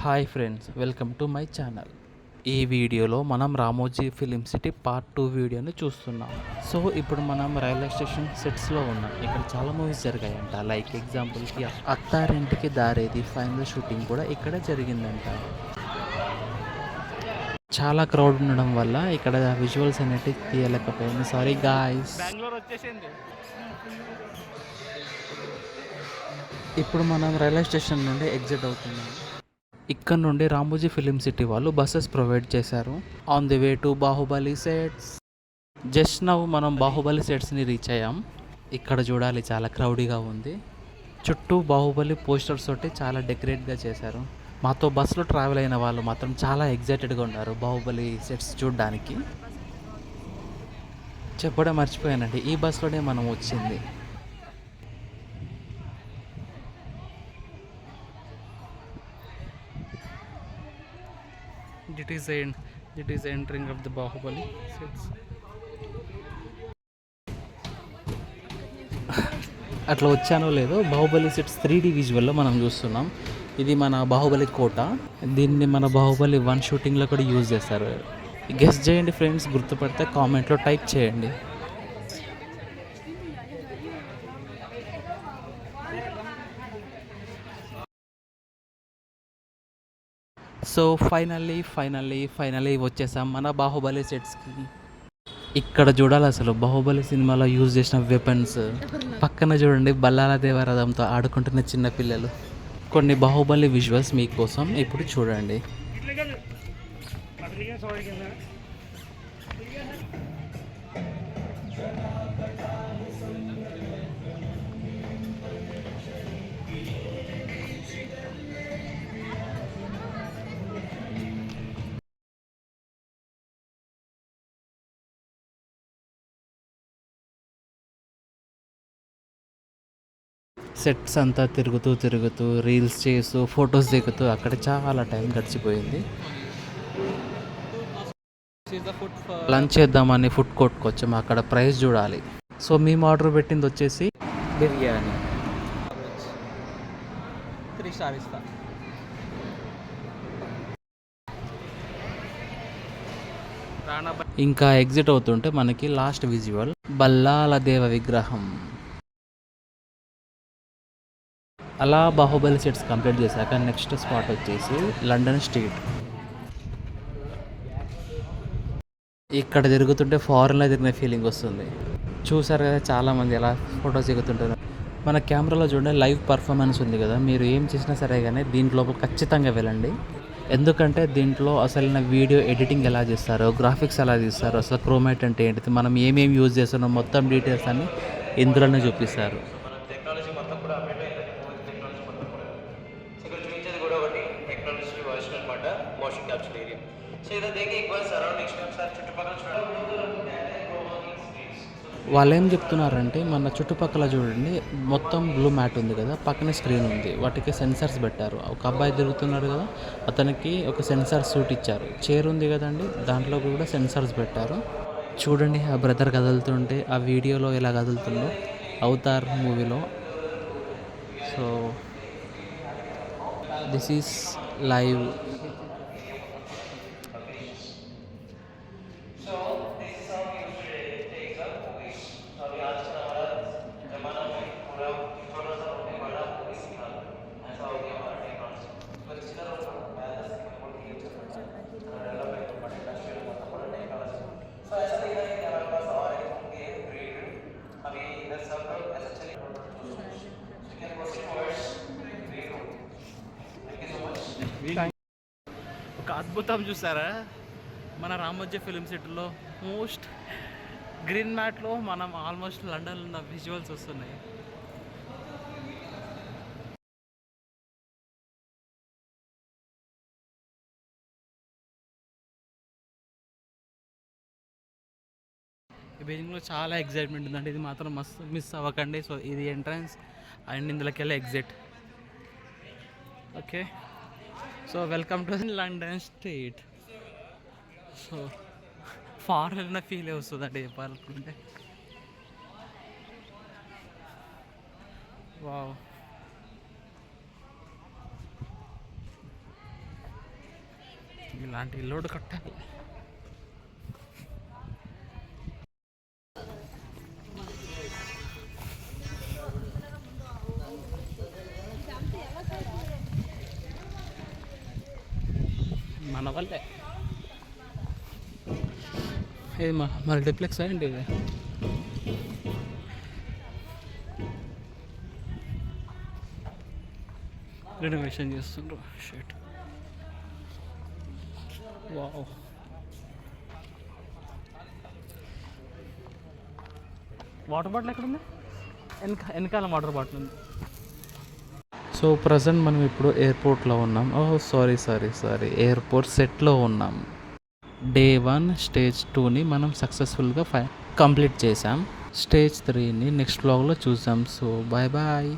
Hi friends, welcome to my channel. ఈ వీడియోలో మనం రామోజీ ఫిలిం సిటీ పార్ట్ 2 వీడియోని చూస్తున్నాం. సో ఇప్పుడు మనం రైల్వే స్టేషన్ సెట్స్లో ఉన్నాం. ఇక్కడ చాలా మూవీస్ జరిగాయంట. లైక్ ఎగ్జాంపుల్కి అత్తారింటికి దారేది ఫైనల్ షూటింగ్ కూడా ఇక్కడ జరిగిందంట. చాలా క్రౌడ్ ఉండడం వల్ల ఇక్కడ విజువల్స్ అనేవి తీయలేకపోయింది. Sorry guys. ఇప్పుడు మనం రైల్వే స్టేషన్ నుండి ఎగ్జిట్ అవుతున్నాం. ఇక్కడ నుండి రామోజీ ఫిలిం సిటీ వాళ్ళు బస్సెస్ ప్రొవైడ్ చేశారు. On the way to Baahubali sets. Just now మనం బాహుబలి సెట్స్ని రీచ్ అయ్యాం. ఇక్కడ చూడాలి, చాలా క్రౌడీగా ఉంది. చుట్టూ బాహుబలి పోస్టర్స్ తోటి చాలా డెకరేట్గా చేశారు. మాతో బస్సులో ట్రావెల్ అయిన వాళ్ళు మాత్రం చాలా ఎగ్జైటెడ్గా ఉన్నారు బాహుబలి సెట్స్ చూడడానికి. చెప్పడం మర్చిపోయానండి, ఈ బస్సులోనే మనం వచ్చింది. It is entering of the Bahubali sets. అట్లా వచ్చానో లేదో, బాహుబలి సెట్స్ 3D విజువల్లో మనం చూస్తున్నాం. ఇది మన బాహుబలి కోట. దీన్ని మన బాహుబలి 1 షూటింగ్లో కూడా యూజ్ చేస్తారు. గెస్ చేయండి ఫ్రెండ్స్, గుర్తుపడితే కామెంట్లో టైప్ చేయండి. సో ఫైనల్లీ వచ్చేసాం మన బాహుబలి సెట్స్కి. ఇక్కడ చూడాలి, అసలు బాహుబలి సినిమాలో యూజ్ చేసిన వెపన్స్. పక్కన చూడండి, బల్లాల దేవరథంతో ఆడుకుంటున్న చిన్న పిల్లలు. కొన్ని బాహుబలి విజువల్స్ మీకోసం ఇప్పుడు చూడండి. సెట్స్ అంతా తిరుగుతూ రీల్స్ చేస్తూ ఫొటోస్ దిగుతూ అక్కడ చాలా టైం గడిచిపోయింది. లంచ్ చేద్దామని ఫుడ్ కోర్ట్కి వచ్చాము. అక్కడ ప్రైస్ చూడాలి. సో మేము ఆర్డర్ పెట్టింది వచ్చేసి బిర్యానీ. 3 స్టార్ ఇస్తా. ఇంకా ఎగ్జిట్ అవుతుంటే మనకి లాస్ట్ విజువల్ బల్లాల దేవ విగ్రహం. అలా బాహుబలి సెట్స్ కంప్లీట్ చేశాక నెక్స్ట్ స్పాట్ వచ్చేసి లండన్ స్ట్రీట్. ఇక్కడ తిరుగుతుంటే ఫారెన్లో తిరిగిన ఫీలింగ్ వస్తుంది. చూసారు కదా, చాలామంది ఎలా ఫొటోస్ దిగుతుంటారు. మన కెమెరాలో చూడండి, లైవ్ పర్ఫార్మెన్స్ ఉంది కదా. మీరు ఏం చేసినా సరే కానీ దీంట్లో ఖచ్చితంగా వెళ్ళండి. ఎందుకంటే దీంట్లో అసలు వీడియో ఎడిటింగ్ ఎలా చేస్తారో, గ్రాఫిక్స్ ఎలా తీస్తారో, అసలు క్రోమేట్ అంటే ఏంటిది, మనం ఏమేమి యూజ్ చేస్తున్నాం, మొత్తం డీటెయిల్స్ అన్నీ ఇందులోనే చూపిస్తారు. వాళ్ళు ఏం చెప్తున్నారంటే, మన చుట్టుపక్కల చూడండి, మొత్తం బ్లూ మ్యాట్ ఉంది కదా, పక్కనే స్క్రీన్ ఉంది, వాటికి సెన్సార్స్ పెట్టారు. ఒక అబ్బాయి తిరుగుతున్నాడు కదా, అతనికి ఒక సెన్సార్ సూట్ ఇచ్చారు. చైర్ ఉంది కదండి, దాంట్లో కూడా సెన్సార్స్ పెట్టారు. చూడండి, ఆ బ్రదర్ కదులుతుంటే ఆ వీడియోలో ఎలా కదులుతుందో అవతార్ మూవీలో. So this is live. ఒక అద్భుతం చూసారా, మన రామోజీ ఫిలిం సిటీలో మోస్ట్ గ్రీన్ మ్యాట్లో మనం ఆల్మోస్ట్ లండన్లో ఉన్న విజువల్స్ వస్తున్నాయి. ఈ బీజింగ్లో చాలా ఎగ్జైట్మెంట్ ఉందండి. ఇది మాత్రం మస్తు మిస్ అవ్వకండి. సో ఇది ఎంట్రన్స్ అండ్ ఇందులోకి వెళ్ళి exit. Okay, so welcome to London street. So foreign feel వస్తుందండి చెప్పాలనుకుంటే. వావ్. ఇలాంటి లోడ్ కట్టాలి. మన వల్లే ఇది మల్టీప్లెక్స్ అండి ఇది. రెనోవేషన్ చేస్తుండ్రు. Shirt wow. వాటర్ బాటిల్ ఎక్కడ ఉంది? వెనకాల వాటర్ బాటిల్ ఉంది. సో ప్రజెంట్ మనం ఇప్పుడు ఎయిర్పోర్ట్లో ఉన్నాం. ఓహ్ సారీ ఎయిర్పోర్ట్ సెట్లో ఉన్నాం. డే 1 స్టేజ్ 2ని మనం సక్సెస్ఫుల్గా కంప్లీట్ చేసాం. స్టేజ్ 3ని నెక్స్ట్ వ్లాగ్లో చూసాం. So bye bye.